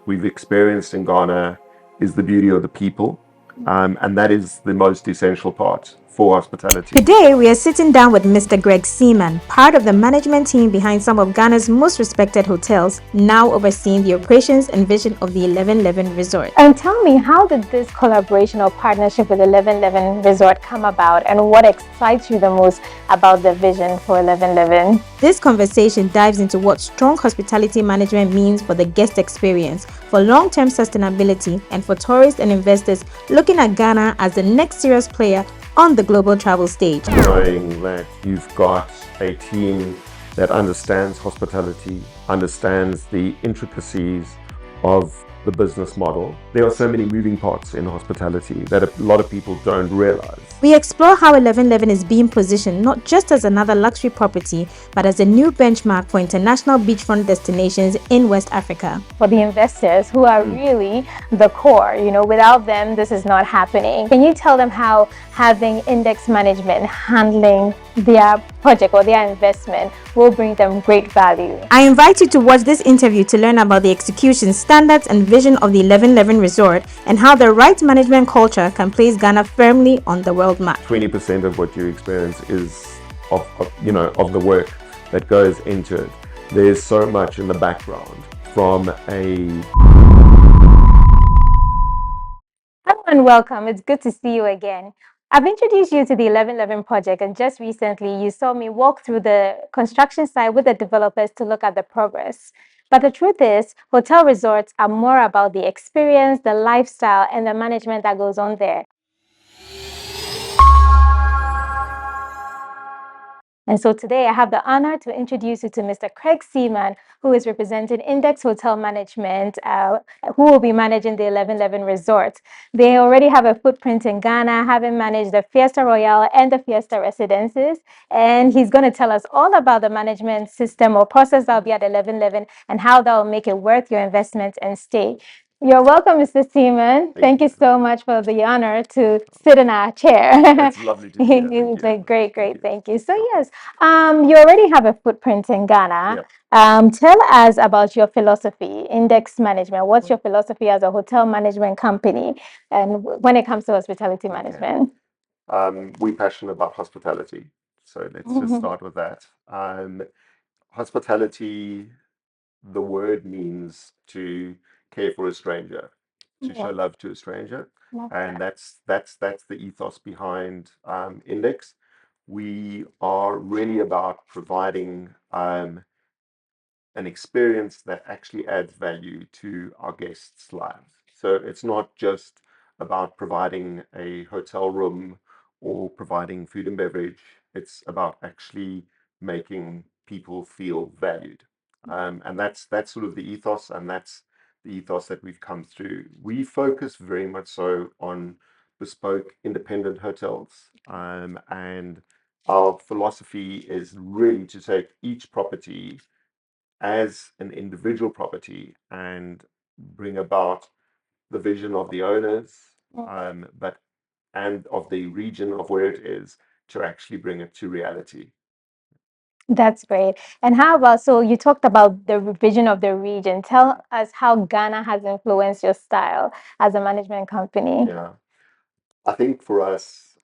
we've experienced in Ghana is the beauty of the people, and that is the most essential part for hospitality. Today, we are sitting down with Mr. Craig Seaman, part of the management team behind some of Ghana's most respected hotels, now overseeing the operations and vision of the 1111 Resort. And tell me, how did this collaboration or partnership with 1111 Resort come about, and what excites you the most about the vision for 1111? This conversation dives into what strong hospitality management means for the guest experience, for long-term sustainability, and for tourists and investors looking at Ghana as the next serious player on the global travel stage. Knowing that you've got a team that understands hospitality, understands the intricacies of the business model. There are so many moving parts in hospitality that a lot of people don't realize. We explore how 1111 is being positioned not just as another luxury property, but as a new benchmark for international beachfront destinations in West Africa. For the investors who are really the core, without them, this is not happening. Can you tell them how having index management handling their project or their investment will bring them great value? I invite you to watch this interview to learn about the execution standards and vision of the 1111 Resort and how the right management culture can place Ghana firmly on the world map. 20% of what you experience is of the work that goes into it. There's so much in the background from a... Hello and welcome. It's good to see you again. I've introduced you to the 1111 project, and just recently you saw me walk through the construction site with the developers to look at the progress. But the truth is, hotel resorts are more about the experience, the lifestyle, and the management that goes on there. And so today I have the honor to introduce you to Mr. Craig Seaman, who is representing Index Hotel Management, who will be managing the 1111 Resort. They already have a footprint in Ghana, having managed the Fiesta Royale and the Fiesta Residences. And he's going to tell us all about the management system or process that will be at 1111 and how that will make it worth your investment and stay. You're welcome, Mr. Seaman. Thank you so much for the honor to sit in our chair. It's lovely to be here. It's like great. Thank you. So yes, you already have a footprint in Ghana. Yep. Tell us about your philosophy, index management. What's your philosophy as a hotel management company, and when it comes to hospitality management? We're passionate about hospitality, so let's just start with that. Hospitality, the word means to care for a stranger, to show love to a stranger, and that's the ethos behind Index. We are really about providing an experience that actually adds value to our guests' lives. So it's not just about providing a hotel room or providing food and beverage. It's about actually making people feel valued. And that's sort of the ethos, and that's the ethos that we've come through. We focus very much so on bespoke independent hotels, and our philosophy is really to take each property as an individual property and bring about the vision of the owners, and of the region of where it is, to actually bring it to reality. That's great. And how about, so you talked about the vision of the region. Tell us how Ghana has influenced your style as a management company. Yeah, I think for us,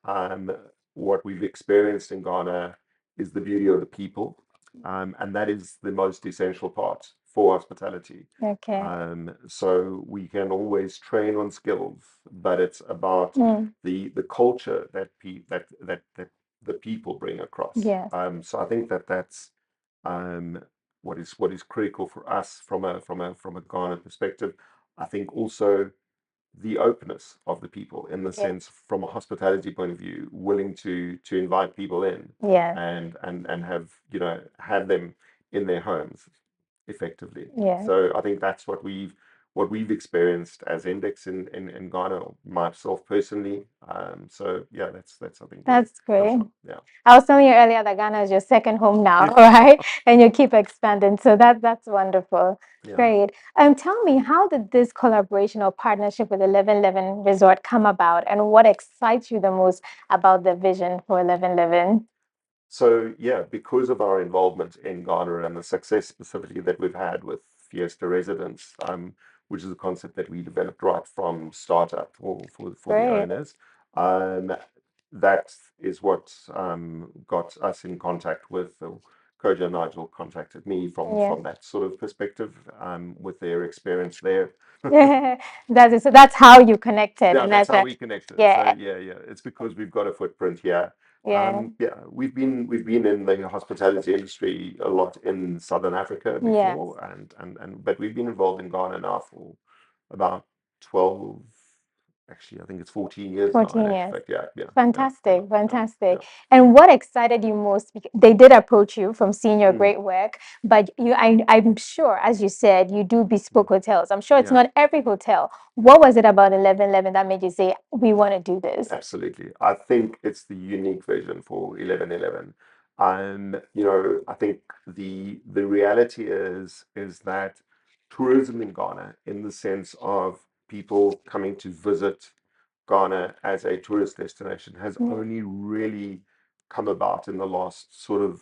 what we've experienced in Ghana is the beauty of the people, and that is the most essential part for hospitality. Okay. So we can always train on skills, but it's about the culture that the people bring across. Yes. So I think that's what is critical for us from a Ghana perspective. I think also the openness of the people, in the sense, from a hospitality point of view, willing to invite people in, and have them in their homes effectively. So I think that's what we've experienced as Index in Ghana, myself personally. So yeah, that's I think that's great. Yeah. I was telling you earlier that Ghana is your second home now, right? And you keep expanding. So that's wonderful. Yeah. Great. Tell me, how did this collaboration or partnership with 1111 Resort come about, and what excites you the most about the vision for 1111? So yeah, because of our involvement in Ghana and the success specifically that we've had with Fiesta Residence, which is a concept that we developed right from startup for the Great. owners. That is what got us in contact with Koja and Nigel contacted me Yes. from that sort of perspective, with their experience there. That is, so that's how you connected, Yeah, and that's that's how a, we connected. So yeah, yeah, it's because we've got a footprint here. yeah, Yeah, we've been in the hospitality industry a lot in Southern Africa yes. before, and but we've been involved in Ghana now for about 12, actually I think it's 14 years now in 14 actual years. fact. Yeah, Fantastic, yeah, fantastic. yeah. And what excited you most? They did approach you from seeing your Mm, great work, but I'm sure, as you said, you do bespoke hotels. I'm sure it's yeah. not every hotel. What was it about 1111 that made you say, we want to do this? Absolutely. I think it's the unique vision for 1111. I think the reality is that tourism in Ghana, in the sense of people coming to visit Ghana as a tourist destination, has only really come about in the last sort of,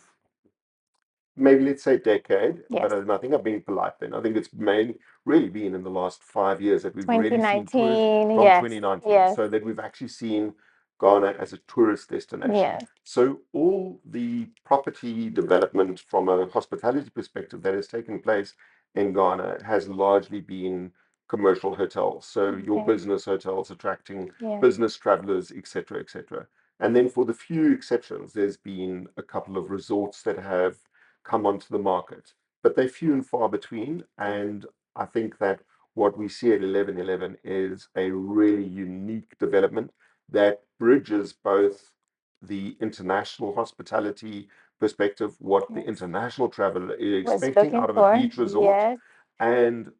maybe let's say decade, but Yes. I think I'm being polite then. I think it's mainly really been in the last 5 years that we've really seen tourists 2019, from yes, 2019, yes, so that we've actually seen Ghana as a tourist destination. yes, So all the property development from a hospitality perspective that has taken place in Ghana has largely been commercial hotels. So your okay, business hotels attracting yeah, business travelers, etc., etc. And then for the few exceptions, there's been a couple of resorts that have come onto the market, but they're few and far between. And I think that what we see at 1111 is a really unique development that bridges both the international hospitality perspective, what the yes. international traveler is Was expecting looking out of a for, beach resort, yes, and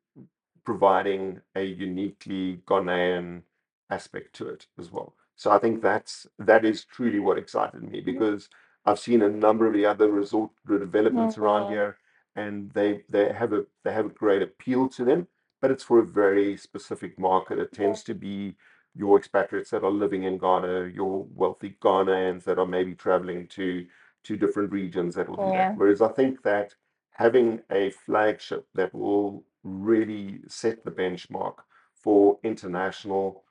providing a uniquely Ghanaian aspect to it as well. So I think that is truly what excited me, because I've seen a number of the other resort developments around mhm, here, and they have a great appeal to them, but it's for a very specific market. It yeah, tends to be your expatriates that are living in Ghana, your wealthy Ghanaians that are maybe traveling to different regions that will do that. yeah, Whereas I think that having a flagship that will really set the benchmark for international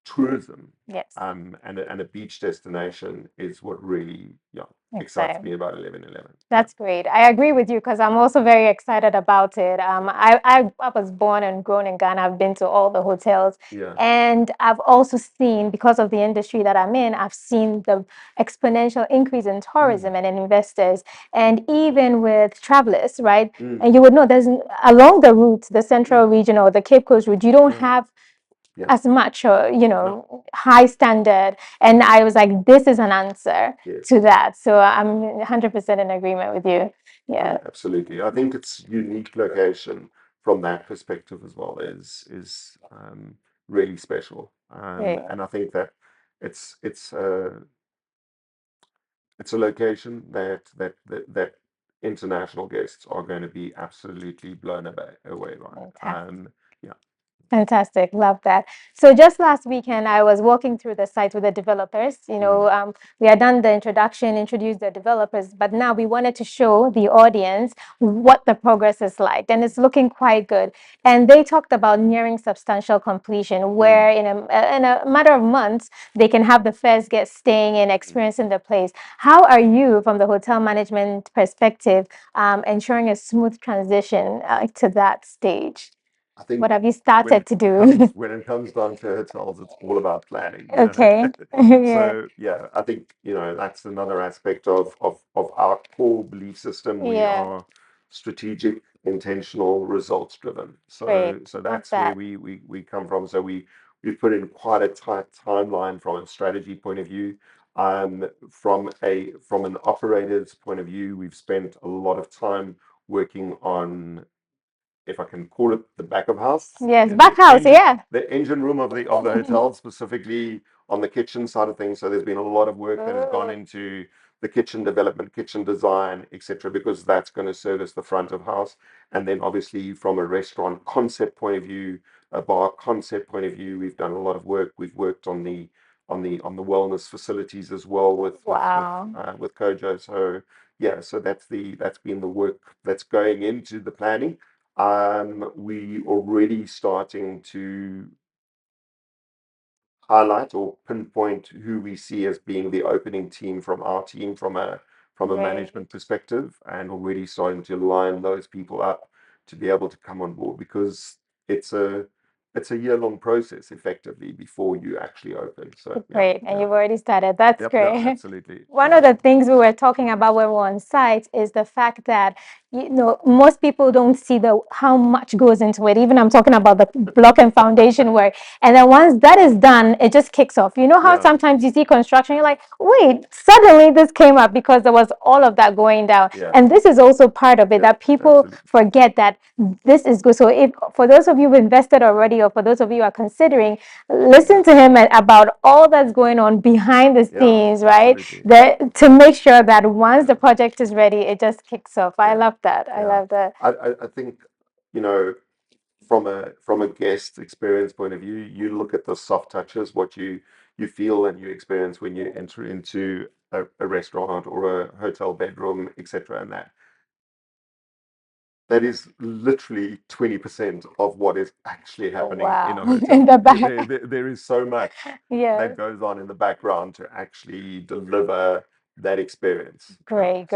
tourism, yes, and a beach destination is what really, yeah, excites exciting. me about 1111. Yeah, That's great. I agree with you because I'm also very excited about it. I was born and grown in Ghana. I've been to all the hotels, yeah, and I've also seen, because of the industry that I'm in, I've seen the exponential increase in mm, tourism and in investors, and even with travelers, right? mm, And you would know there's along the route, the mm, Central Region or the Cape Coast route, you don't yeah, have yeah, as much, no, high standard. And I was like, this is an answer yes. to that. So I'm 100% in agreement with you. No, Yeah, absolutely. I think its unique location from that perspective as well is really special. great. And I think that it's it's uh, it's a location that international guests are going to be absolutely blown away by. Fantastic. Yeah. Fantastic. Love that. So just last weekend, I was walking through the site with the developers. Mm, We had done the introduction, introduced the developers, but now we wanted to show the audience what the progress is like. And it's looking quite good. And they talked about nearing substantial completion, mm. where in a matter of months, they can have the first guest staying and experiencing the place. How are you, from the hotel management perspective, ensuring a smooth transition to that stage? I think What have you when started it to do? comes when it comes down to hotels, it's all about planning. Okay. Yeah. So yeah, I think that's another aspect of our core belief system. We Yeah. are strategic, intentional, results driven. Great. So Love that's where that. we come from. So we put in quite a tight timeline from a strategy point of view. From an operator's point of view, we've spent a lot of time working on, if I can call it, the back of house, Yes. the Back house. engine Yeah. the engine room of the hotel, specifically on the kitchen side of things. So there's been a lot of work that has gone Oh, into the kitchen development, kitchen design, etc., because that's going to service the front of house. And then obviously from a restaurant concept point of view, a bar concept point of view, we've done a lot of work. We've worked on the wellness facilities as well wow. with Kojo. So yeah, so that's been the work that's going into the planning. We already starting to highlight or pinpoint who we see as being the opening team from our team from a management perspective, and already starting to line those people up to be able to come on board, because it's a year-long process effectively before you actually open. So Great, and you've already started. That's great. absolutely. One of the things we were talking about when we were on site is the fact that most people don't see how much goes into it. Even I'm talking about the block and foundation work, and then once that is done, it just kicks off. You know how sometimes you see construction, you're like, wait, suddenly this came up because there was all of that going down, and this is also part of it that people forget that this is good. So if for those of you who've invested already, or for those of you who are considering, listen to him about all that's going on behind the scenes, right? To make sure that once the project is ready, it just kicks off. I love that. I love that. I think, from a guest experience point of view, you look at the soft touches, what you feel and you experience when you enter into a restaurant or a hotel bedroom, etc. And that is literally 20% of what is actually happening in a hotel. In the back. There is so much that goes on in the background to actually deliver that experience. Great.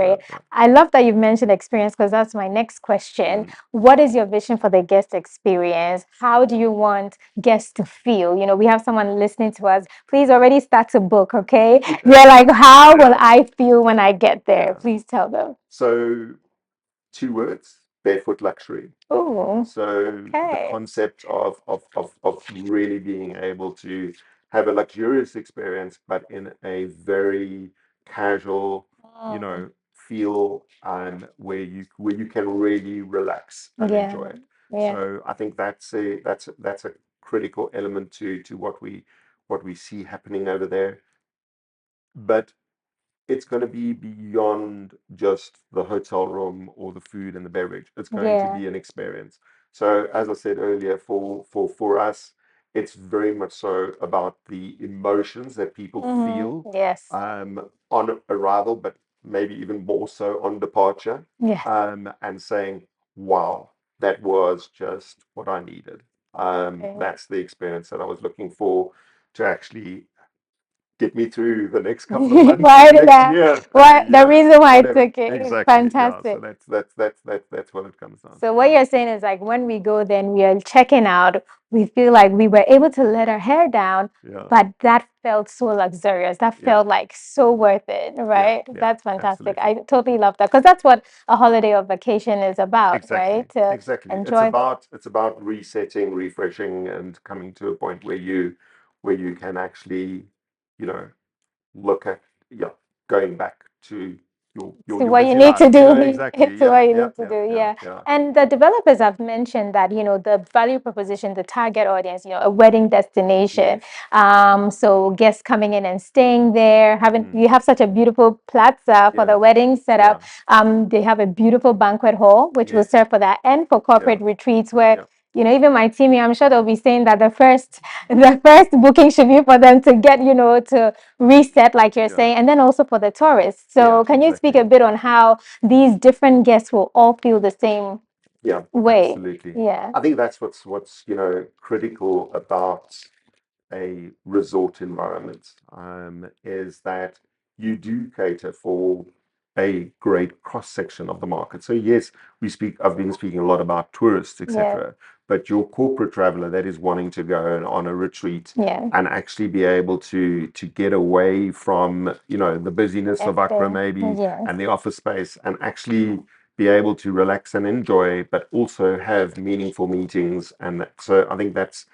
I love that you've mentioned experience, because that's my next question. What is your vision for the guest experience? How do you want guests to feel? We have someone listening to us. Please already start to book, okay? You're like, how will I feel when I get there? Please tell them. So, 2 words: barefoot luxury. So the concept of really being able to have a luxurious experience, but in a very casual, feel, where you can really relax and enjoy it. So I think that's a critical element to what we see happening over there. But it's going to be beyond just the hotel room or the food and the beverage. It's going to be an experience. So, as I said earlier, for us, it's very much so about the emotions that people feel on arrival, but maybe even more so on departure. And saying, "Wow, that was just what I needed." That's the experience that I was looking for to actually get me through the next couple of months, next year. The reason why I took it. Exactly. Fantastic. Yeah, so that's what it comes down. So what you're saying is, like, when we go, then we are checking out, we feel like we were able to let our hair down, but that felt so luxurious. That felt like so worth it, right? That's fantastic. I totally love that, because that's what a holiday or vacation is about, right? Exactly. It's about resetting, refreshing, and coming to a point where you can actually, look at going back to your what you busy need life. to do. Exactly. To what you need to do. And the developers have mentioned that, the value proposition, the target audience, a wedding destination. So guests coming in and staying there, you have such a beautiful plaza for the wedding setup. They have a beautiful banquet hall, which will serve for that, and for corporate retreats where even my team here, I'm sure they'll be saying that the first booking should be for them to get, to reset, like you're saying, and then also for the tourists. So can you speak a bit on how these different guests will all feel the same way? Absolutely. I think that's what's critical about a resort environment, is that you do cater for a great cross section of the market. So yes, I've been speaking a lot about tourists, etc. But your corporate traveler that is wanting to go on a retreat and actually be able to get away from the busyness of Accra maybe and the office space, and actually be able to relax and enjoy, but also have meaningful meetings. And so I think that's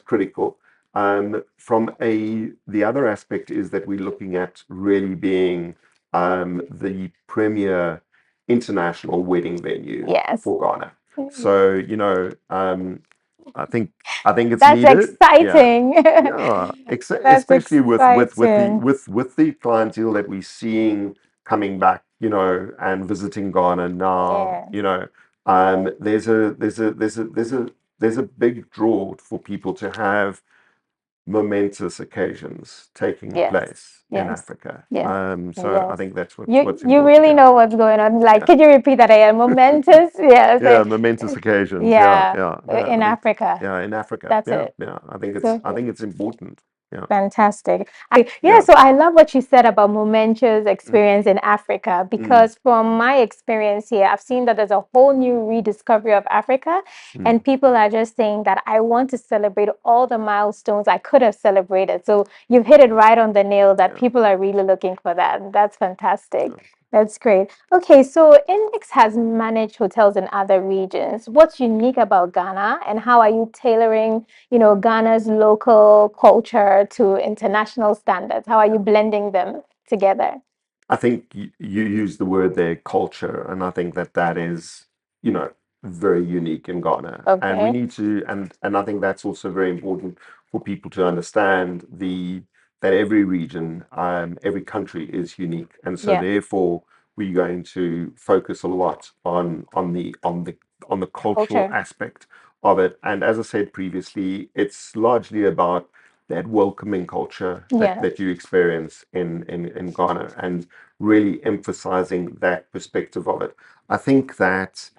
critical. From the other aspect is that we're looking at really being the premier international wedding venue for Ghana. So I think it's That's needed. exciting. Especially with the clientele that we're seeing coming back, and visiting Ghana now. There's a big draw for people to have momentous occasions taking Yes. place in Yes. Africa. Yes. So I Yes. think that's You what's you important. really Yeah, know what's going on. Like, yeah, could you repeat that again? Momentous. Yes. yeah, momentous occasions. Yeah, Yeah. yeah. No, In I think Africa. yeah, in Africa. That's Yeah, it. yeah. So I think it's important. Yeah, fantastic. Yeah, yeah. so I love what you said about momentous Mm, experience in Africa, mm, because from my experience here, I've seen that there's a whole new rediscovery of Africa, mm, and people are just saying that I want to celebrate all the milestones I could have celebrated. So you've hit it right on the nail that yeah, people are really looking for that. And that's fantastic. yeah. That's great. Okay, so Index has managed hotels in other regions. What's unique about Ghana, and how are you tailoring, Ghana's local culture to international standards? How are you blending them together? I think you use the word there, culture, and I think that that is, you know, very unique in Ghana, and we Okay. need to, and I think that's also very important for people to understand that every region, every country is unique, and so Yeah. therefore we're going to focus a lot on the cultural Culture. aspect of it, and as I said previously, it's largely about that welcoming culture Yeah. that you experience in Ghana, and really emphasizing that perspective of it. I think that,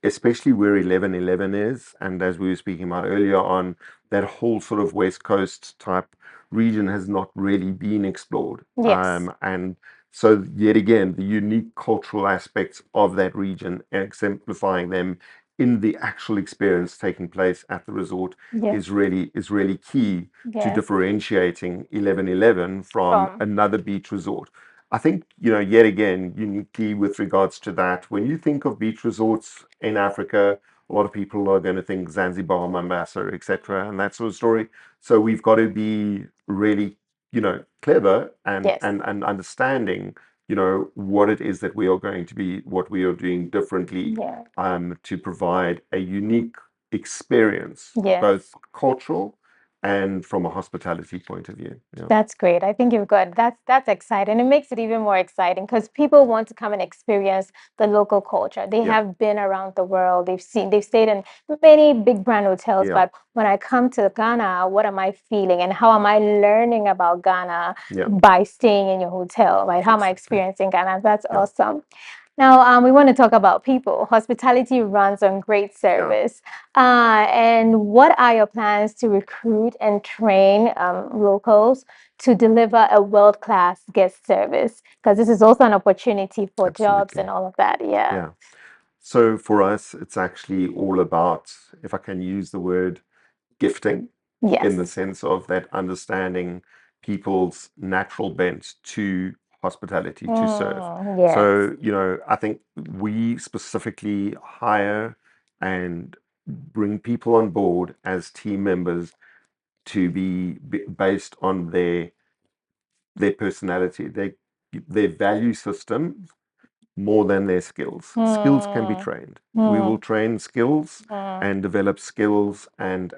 especially where 1111 is, and as we were speaking about earlier on, that whole sort of West Coast type region has not really been explored. Yes. And so, yet again, the unique cultural aspects of that region, exemplifying them in the actual experience taking place at the resort, Yeah. is really key to Yes. differentiating 1111 from From. another beach resort. I think, yet again, uniquely with regards to that, when you think of beach resorts in Africa, a lot of people are going to think Zanzibar, Mombasa, etc., and that sort of story. So we've got to be really, clever Yes. and understanding, what it is that we are going to be, what we are doing differently, Yeah. to provide a unique experience, Yes. both cultural and from a hospitality point of view. Yeah. That's great. I think you've got that's exciting. It makes it even more exciting because people want to come and experience the local culture. They Yeah. have been around the world. They've stayed in many big brand hotels, Yeah. but when I come to Ghana, what am I feeling and how am I learning about Ghana Yeah. by staying in your hotel, right? How am I Exactly. experiencing Ghana? That's Yeah. awesome. Now, we want to talk about people. Hospitality runs on great Yeah. service. And what are your plans to recruit and train locals to deliver a world-class guest service? Because this is also an opportunity for jobs Absolutely. and all of that. Yeah. Yeah. So for us, it's actually all about, if I can use the word, gifting, in the Yes. sense of that understanding people's natural bent to hospitality, to serve. Yes. So, I think we specifically hire and bring people on board as team members to be based on their personality, their value system, more than their skills. Skills can be Hmm. trained. We will Hmm. train skills Hmm. and develop skills and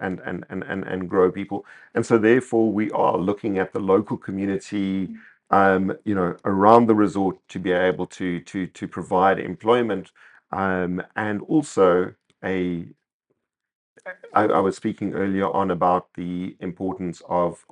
grow people. And so therefore we are looking at the local community, around the resort to be able to provide employment, and also a I was speaking earlier on about the importance of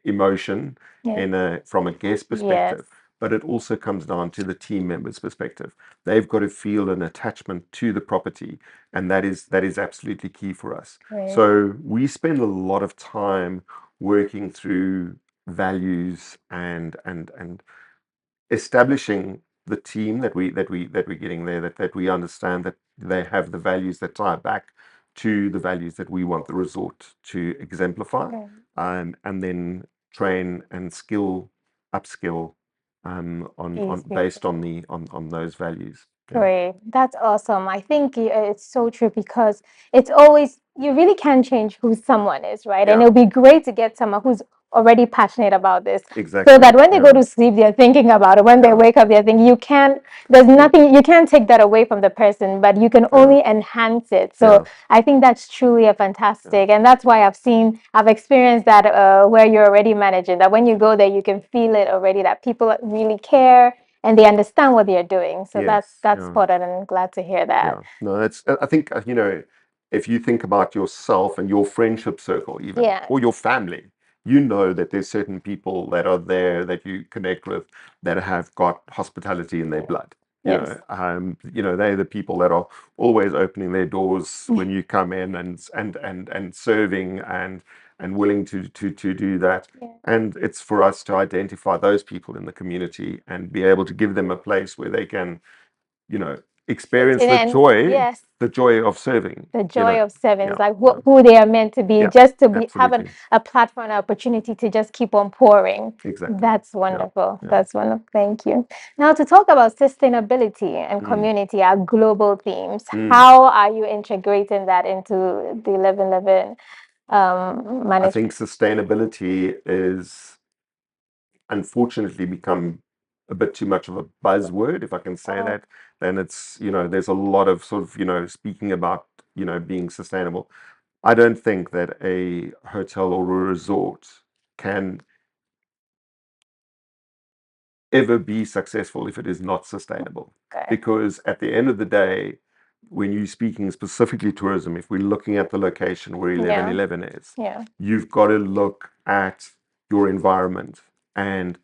emotion Yeah. from a guest Yes. perspective, but it also comes down to the team members' perspective. They've got to feel an attachment to the property, and that is absolutely key for us. Right. So we spend a lot of time working through values and establishing the team that we're getting there, that we understand that they have the values that tie back to the values that we want the resort to exemplify, Right. and then train and upskill, on These people. based on on those values. Yeah, Great. That's awesome. I think it's so true because it's always, you really can change who someone is, right? And yeah, it'll be great to get someone who's already passionate about this so exactly. that when they go Yeah, to sleep, they're thinking about it. When they yeah, wake up, they're thinking, there's yeah, nothing, you can't take that away from the person, but you can yeah, only enhance it. So yeah, I think that's truly a yeah. fantastic. And that's why I've experienced that where you're already managing, that when you go there, you can feel it already, that people really care and they understand what they're doing. So that's Yes, that's yeah. important, and glad to hear that. Yeah, no, that's. I think, if you think about yourself and your friendship circle, even, Yeah. or your family, you know that there's certain people that are there that you connect with that have got hospitality in their blood. Yes. They're the people that are always opening their doors when you come in and serving and willing to do that. Yeah. And it's for us to identify those people in the community and be able to give them a place where they can, experience Yes, the joy of serving. the joy of serving Yeah, is like who they are meant to be, yeah, just to have absolutely, a platform, an opportunity to just keep on pouring. exactly. That's Yeah, wonderful. yeah. That's wonderful. Thank you. Now, to talk about sustainability and Mm, community, our global themes, mm. how are you integrating that into the 1111 I management? think sustainability is unfortunately become a bit too much of a buzzword, if I can say that. Then it's, there's a lot of sort of, speaking about, being sustainable. I don't think that a hotel or a resort can ever be successful if it is not sustainable. Okay. Because at the end of the day, when you're speaking specifically tourism, if we're looking at the location where 1111 is, Yeah. you've got to look at your environment, and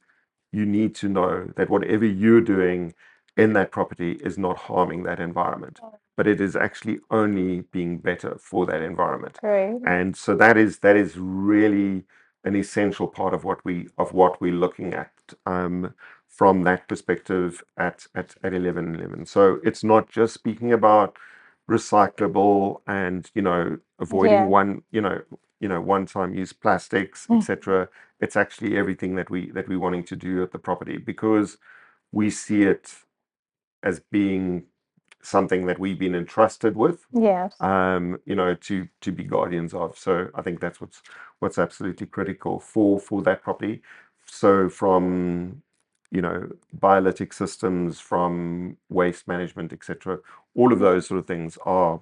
you need to know that whatever you're doing in that property is not harming that environment, but it is actually only being better for that environment. Great. And so that is really an essential part of what we're looking at, from that perspective at 1111. So it's not just speaking about recyclable and avoiding Yeah. one-time use plastics, etc. It's actually everything that we're wanting to do at the property, because we see it as being something that we've been entrusted with, Yes. to be guardians of. So I think that's what's absolutely critical for that property. So from biolytic systems, from waste management, etc. All of those sort of things are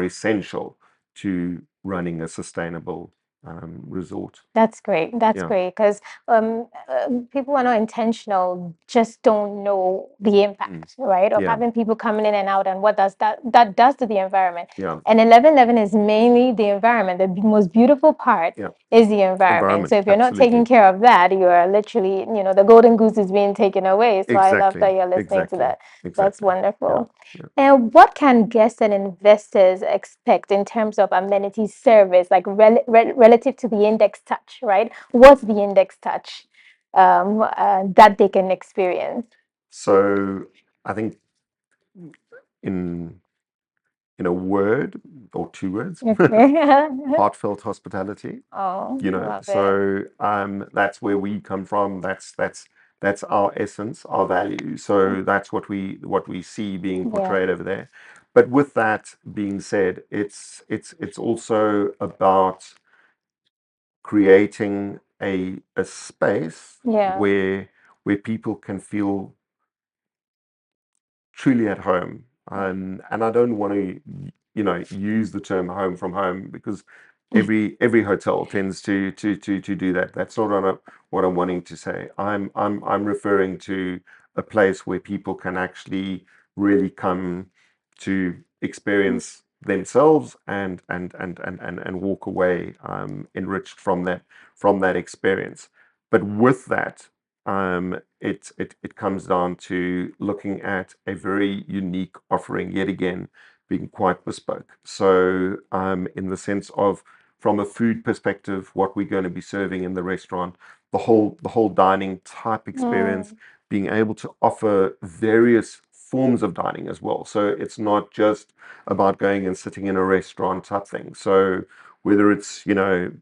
essential to running a sustainable resort. That's great. That's Yeah. great because people who are not intentional just don't know the impact, right? Of Yeah. having people coming in and out, and what does that does to the environment. Yeah. And 1111 is mainly the environment. The most beautiful part Yeah. is the environment. So if you're not taking care of that, you are literally, the golden goose is being taken away. So I love that you're listening to that. That's wonderful. Yeah. And what can guests and investors expect in terms of amenity service, like relative to the index touch, right? What's the index touch that they can experience? So I think in a word or two words, Okay. heartfelt hospitality. Oh, love it. So that's where we come from. That's our essence, our value. So that's what we see being portrayed over there. But with that being said, it's also about creating a space where people can feel truly at home. And I don't want to, use the term home from home, because every hotel tends to do that. That's not what I'm wanting to say. I'm referring to a place where people can actually really come to experience themselves and walk away enriched from that experience. But with that, it comes down to looking at a very unique offering, yet again, being quite bespoke. So, in the sense of, from a food perspective, what we're going to be serving in the restaurant, the whole dining type experience, being able to offer various forms of dining as well. So it's not just about going and sitting in a restaurant type thing. So whether it's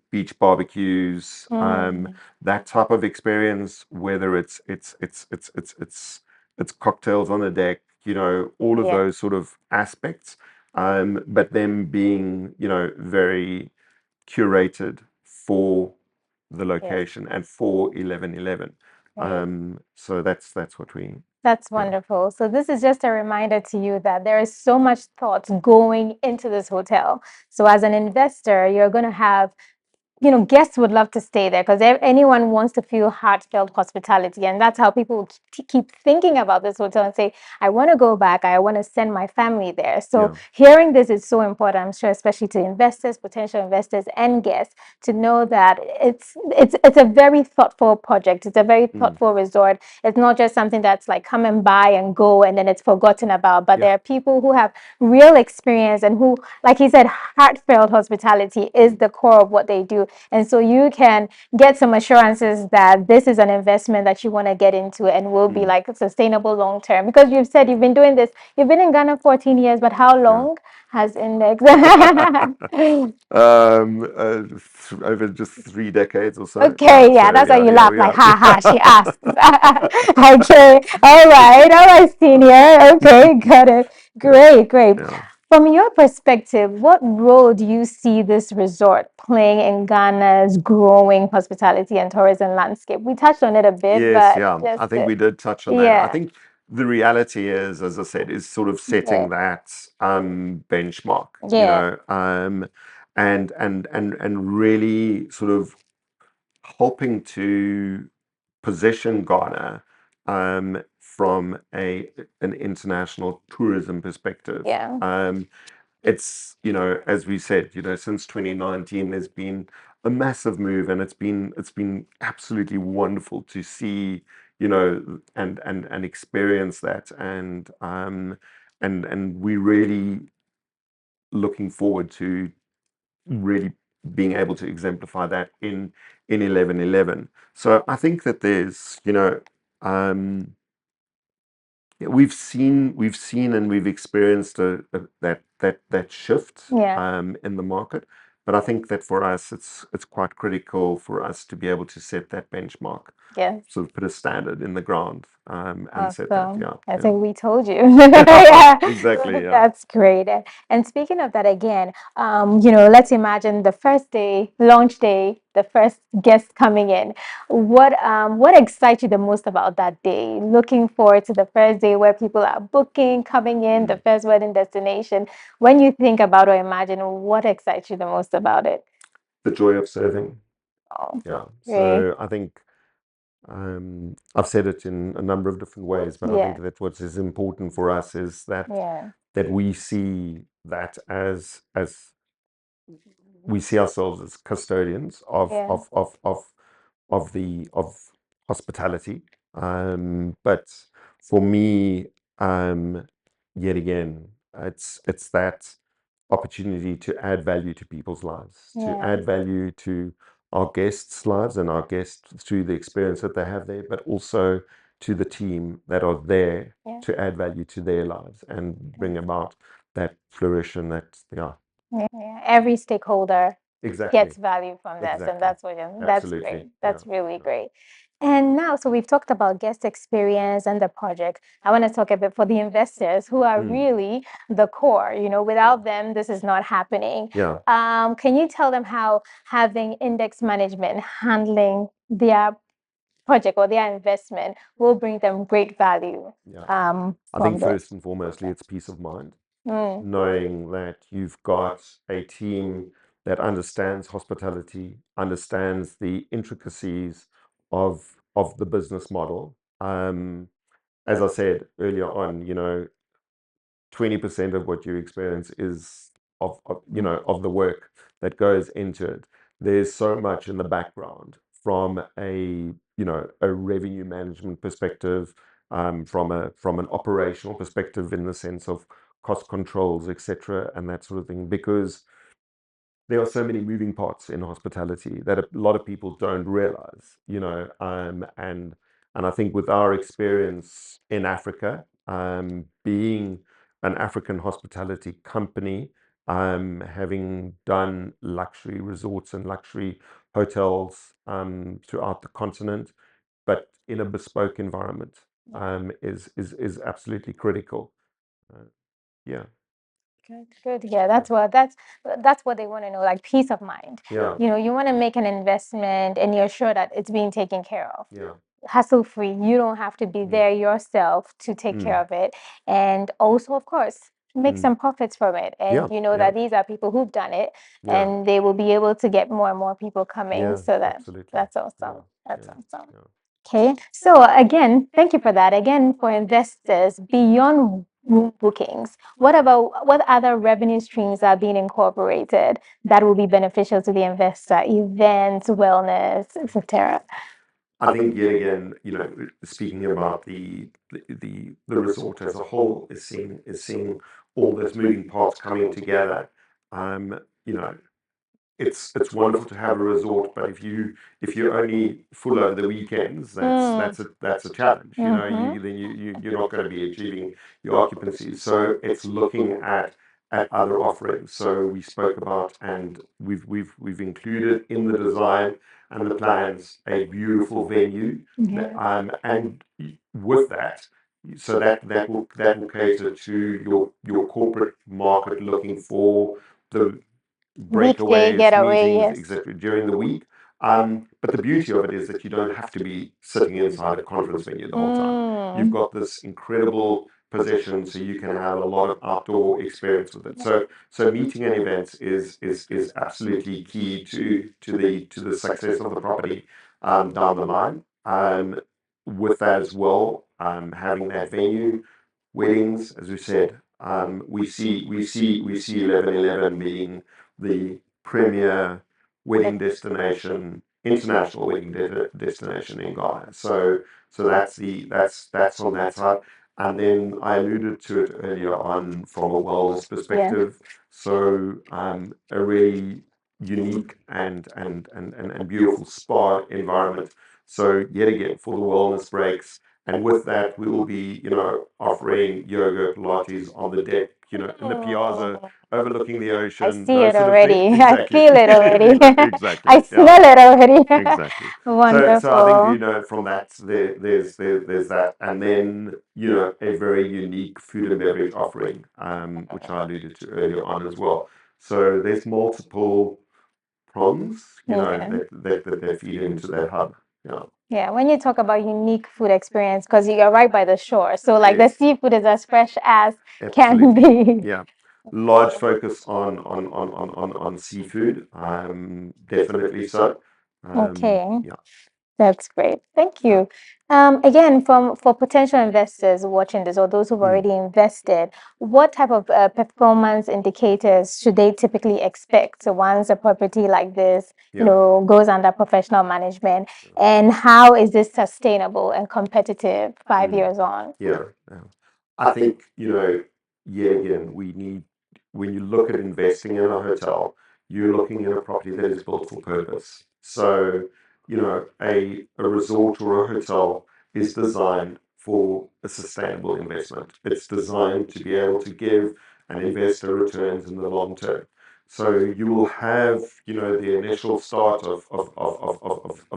beach barbecues, that type of experience, whether it's cocktails on the deck, all of those sort of aspects, but them being very curated for the location and for 1111. So that's what we. That's wonderful. So this is just a reminder to you that there is so much thought going into this hotel. So as an investor, you're going to have guests would love to stay there because anyone wants to feel heartfelt hospitality. And that's how people keep thinking about this hotel and say, I want to go back. I want to send my family there. So hearing this is so important, I'm sure, especially to investors, potential investors, and guests, to know that it's a very thoughtful project. It's a very thoughtful resort. It's not just something that's like come and buy and go and then it's forgotten about. But there are people who have real experience and who, like he said, heartfelt hospitality is the core of what they do. And so you can get some assurances that this is an investment that you want to get into and will be like sustainable long term. Because you've said you've been doing this, you've been in Ghana 14 years, but how long has Index? Over just 3 decades or so. Okay, yeah, that's why you laugh like, ha ha, she asked. Okay, all right, senior. Okay, got it. Great, great. From your perspective, what role do you see this resort playing in Ghana's growing hospitality and tourism landscape? We touched on it a bit, Yes, but just I think we did touch on that. I yeah, think the reality is, as I said, is sort of setting that benchmark, yeah, and really sort of helping to position Ghana from an international tourism perspective. yeah, It's, as we said, since 2019, there's been a massive move, and it's been absolutely wonderful to see, and experience that, and we really looking forward to really being able to exemplify that in 1111. So I think that there's, um, we've seen and we've experienced that shift yeah, in the market. But I think that for us, it's quite critical for us to be able to set that benchmark, yes. sort of put a standard in the ground, and set that. Awesome. I Yeah, think we told you. yeah. Yeah, Exactly. Yeah. that's great. And speaking of that again, let's imagine the first day, launch day, the first guest coming in. What excites you the most about that day? Looking forward to the first day where people are booking, coming in, the first wedding destination. When you think about or imagine, what excites you the most about it? The joy of serving. Oh, Yeah. great. So I think, I've said it in a number of different ways, but I think Yeah, that what is important for us is that yeah, we see that as we see ourselves as custodians of yeah, of of of of hospitality. But for me, yet again, it's that opportunity to add value to people's lives, to yeah, add value to our guests' lives and our guests through the experience that they have there, but also to the team that are there yeah. to add value to their lives and bring about that flourish, that, yeah. Yeah, every stakeholder Exactly. gets value from this, and Exactly. that's Absolutely. great. Yeah. That's really great. And now, so we've talked about guest experience and the project. I want to talk a bit for the investors who are really the core. Without them, this is not happening. Yeah. Can you tell them how having index management handling their project or their investment will bring them great value Yeah. I from think this? first and foremostly, it's peace of mind, Mm, knowing that you've got a team that understands hospitality, understands the intricacies of the business model. As I said earlier on, 20% of what you experience is of the work that goes into it. There's so much in the background from a revenue management perspective, from an operational perspective in the sense of cost controls, etc., and that sort of thing, because there are so many moving parts in hospitality that a lot of people don't realize, and I think with our experience in Africa, being an African hospitality company, having done luxury resorts and luxury hotels throughout the continent, but in a bespoke environment, is absolutely critical. Yeah, good, good. Yeah, that's what they want to know, like peace of mind. yeah, You want to make an investment and you're sure that it's being taken care of. yeah. Hassle free. You don't have to be there yourself to take care of it. And also, of course, make some profits from it. And you know that these are people who've done it, and they will be able to get more and more people coming. So that's awesome. That's awesome. Okay, so again, thank you for that. Again, for investors, beyond room bookings, what other revenue streams are being incorporated that will be beneficial to the investor? Events, wellness, etc. I think yet again, speaking about the resort as a whole is seeing all those moving parts coming together. You know, it's wonderful to have a resort, but if you're only full over the weekends, that's a challenge. You're not going to be achieving your occupancy. So it's looking at other offerings. So we spoke about, and we've included in the design and the plans a beautiful venue, and with that. So that will cater to your corporate market looking for the breakaways, meetings, etc. during the week. But the beauty of it is that you don't have to be sitting inside a conference venue the whole time. You've got this incredible possession, so you can have a lot of outdoor experience with it. So meeting and events is absolutely key to the success of the property down the line. With that as well, having that venue, weddings, as we said, we see 1111 being the premier wedding destination, international wedding destination in Ghana. So that's on that side. And then I alluded to it earlier on from a wellness perspective. So a really unique and beautiful spa environment. So yet again, for the wellness breaks. And with that, we will be, offering yoga, Pilates on the deck, in the piazza, overlooking the ocean. I see it already. Exactly. I feel it already. Exactly. I smell it already. Exactly. Wonderful. So I think, from that, there's that. And then, a very unique food and beverage offering, which I alluded to earlier on as well. So there's multiple prongs, that feed into that hub. Yeah, when you talk about unique food experience, because you're right by the shore, so like the seafood is as fresh as can be. Yeah, large focus on seafood, definitely so. Okay. Yeah. That's great. Thank you. Again, for potential investors watching this or those who've already invested, what type of performance indicators should they typically expect? So once a property like this, goes under professional management, and how is this sustainable and competitive 5 years on? Yeah. I think, yet again, when you look at investing in a hotel, you're looking at a property that is built for purpose. So, a resort or a hotel is designed for a sustainable investment. It's designed to be able to give an investor returns in the long term. So you will have, the initial start of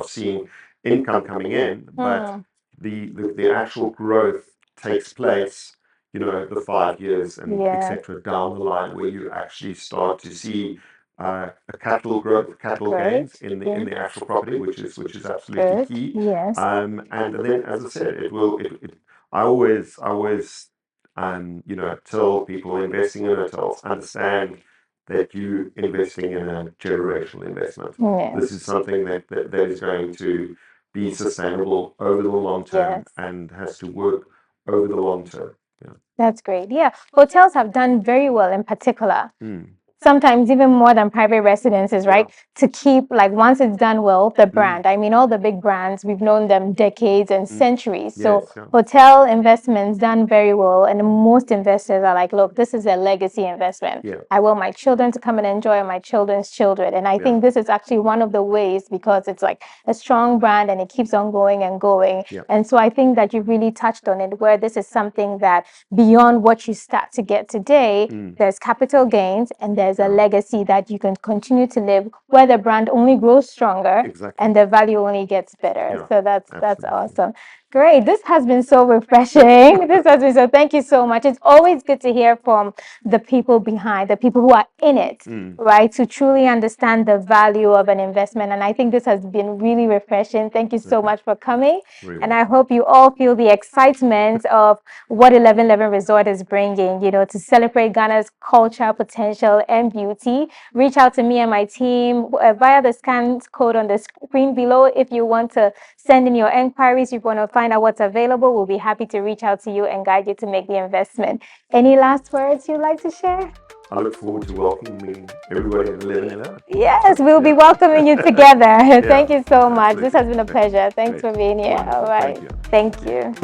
seeing income coming in, but the actual growth takes place, the 5 years and etc. down the line, where you actually start to see a capital growth, capital gains in the actual property, which is absolutely key. Yes. And then, as I said, I always tell people investing in hotels, understand that you investing in a generational investment. This is something that is going to be sustainable over the long term and has to work over the long term. That's great. Yeah, hotels have done very well in particular. Sometimes even more than private residences, right? To keep, like, once it's done well, the brand. I mean, all the big brands, we've known them decades and centuries. So hotel investments done very well, and most investors are like, look, this is a legacy investment. I want my children to come and enjoy, and my children's children. And I think this is actually one of the ways, because it's like a strong brand and it keeps on going and going. And so I think that you really touched on it, where this is something that beyond what you start to get today, there's capital gains and there's a legacy that you can continue to live, where the brand only grows stronger and the value only gets better. So that's awesome. Great. This has been so refreshing. Thank you so much. It's always good to hear from the people behind, the people who are in it, right? To truly understand the value of an investment. And I think this has been really refreshing. Thank you so much for coming. And I hope you all feel the excitement of what 1111 Resort is bringing, to celebrate Ghana's culture, potential, and beauty. Reach out to me and my team via the scan code on the screen below if you want to send in your inquiries. If you want to find out what's available, we'll be happy to reach out to you and guide you to make the investment. Any last words you'd like to share? I look forward to welcoming everybody in 1111. Yes, we'll be welcoming you together. Thank you so much. This has been a pleasure. Thanks for being here. Wonderful. All right. Thank you.